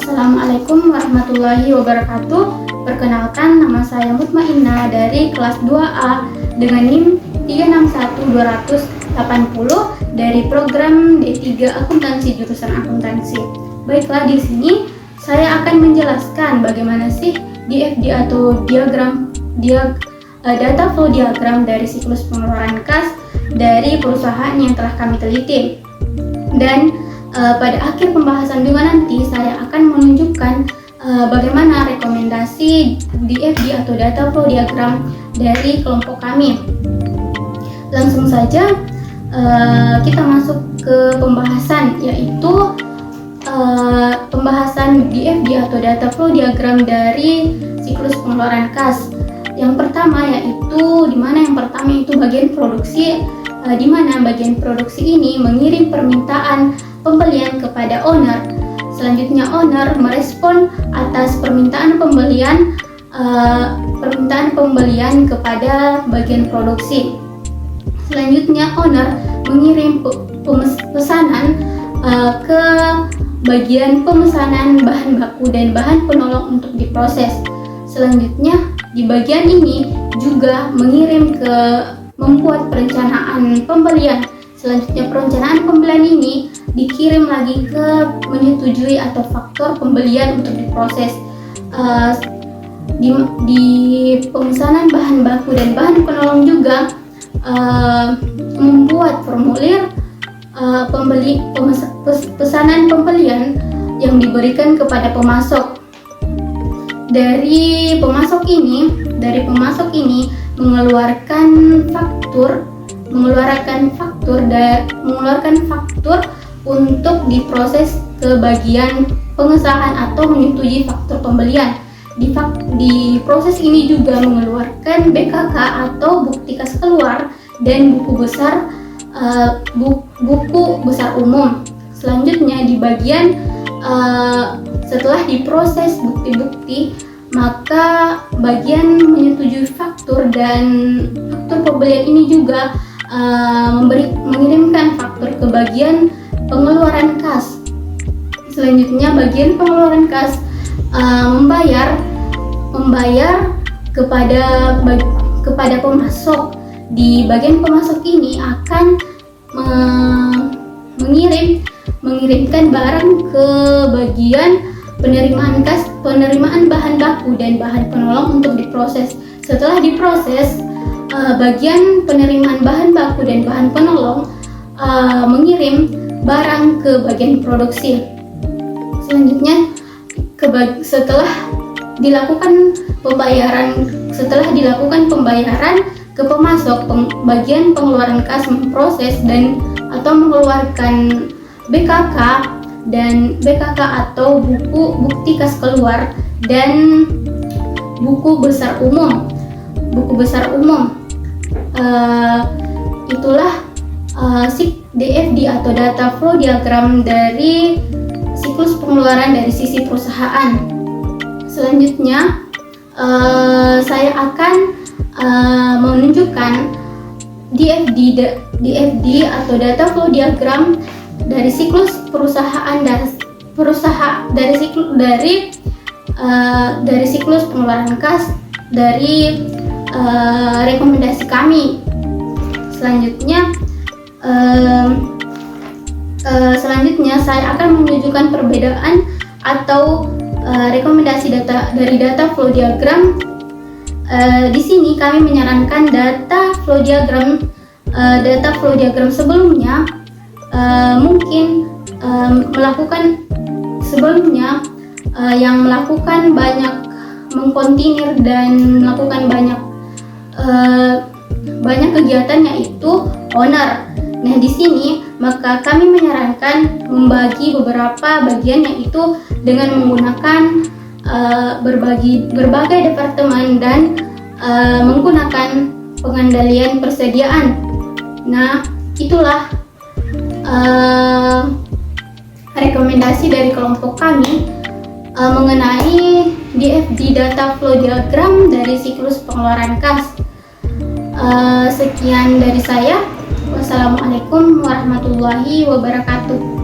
Assalamualaikum warahmatullahi wabarakatuh. Perkenalkan, nama saya Mutmainnah dari kelas 2A dengan NIM 361280 dari program D3 Akuntansi jurusan Akuntansi. Baiklah, di sini saya akan menjelaskan bagaimana sih DFD atau data flow diagram dari siklus pengeluaran kas dari perusahaan yang telah kami teliti. Dan pada akhir pembahasan juga nanti saya akan menunjukkan bagaimana rekomendasi DFD atau data flow diagram dari kelompok kami. Langsung saja kita masuk ke pembahasan, yaitu pembahasan DFD atau data flow diagram dari siklus pengeluaran kas. Yang pertama yaitu yang pertama itu bagian produksi, di mana bagian produksi ini mengirim permintaan pembelian kepada owner. Selanjutnya owner merespon atas permintaan pembelian kepada bagian produksi. Selanjutnya owner mengirim pesanan ke bagian pemesanan bahan baku dan bahan penolong untuk diproses. Selanjutnya di bagian ini juga membuat perencanaan pembelian. Selanjutnya perencanaan pembelian ini dikirim lagi ke menyetujui atau faktor pembelian untuk diproses. Di pemesanan bahan baku dan bahan penolong juga membuat formulir pesanan pembelian yang diberikan kepada pemasok. Dari pemasok ini mengeluarkan faktur untuk diproses ke bagian pengesahan atau menyetujui faktur pembelian. Di proses ini juga mengeluarkan BKK atau bukti kas keluar dan buku besar umum. Selanjutnya di bagian setelah diproses bukti-bukti, maka bagian menyetujui faktur dan faktur pembelian ini juga mengirimkan faktur ke bagian pengeluaran kas. Selanjutnya bagian pengeluaran kas membayar kepada pemasok. Di bagian pemasok ini akan mengirimkan barang ke bagian penerimaan bahan baku dan bahan penolong untuk diproses. Setelah diproses, bagian penerimaan bahan baku dan bahan penolong mengirim barang ke bagian produksi. Selanjutnya setelah dilakukan pembayaran ke pemasok, bagian pengeluaran kas memproses dan atau mengeluarkan BKK atau bukti kas keluar dan buku besar umum. Itulah DFD atau data flow diagram dari siklus pengeluaran dari sisi perusahaan. Selanjutnya saya akan menunjukkan DFD atau data flow diagram dari siklus dari siklus pengeluaran kas dari rekomendasi kami. Selanjutnya saya akan menunjukkan perbedaan atau rekomendasi dari data flow diagram. Di sini kami menyarankan data flow diagram sebelumnya yang melakukan banyak mengkontinir dan melakukan banyak kegiatan, yaitu owner. Nah, di sini maka kami menyarankan membagi beberapa bagian, yaitu dengan menggunakan berbagai departemen dan menggunakan pengendalian persediaan. Nah, itulah rekomendasi dari kelompok kami mengenai DFD data flow diagram dari siklus pengeluaran kas. Sekian dari saya. Wassalamualaikum warahmatullahi wabarakatuh.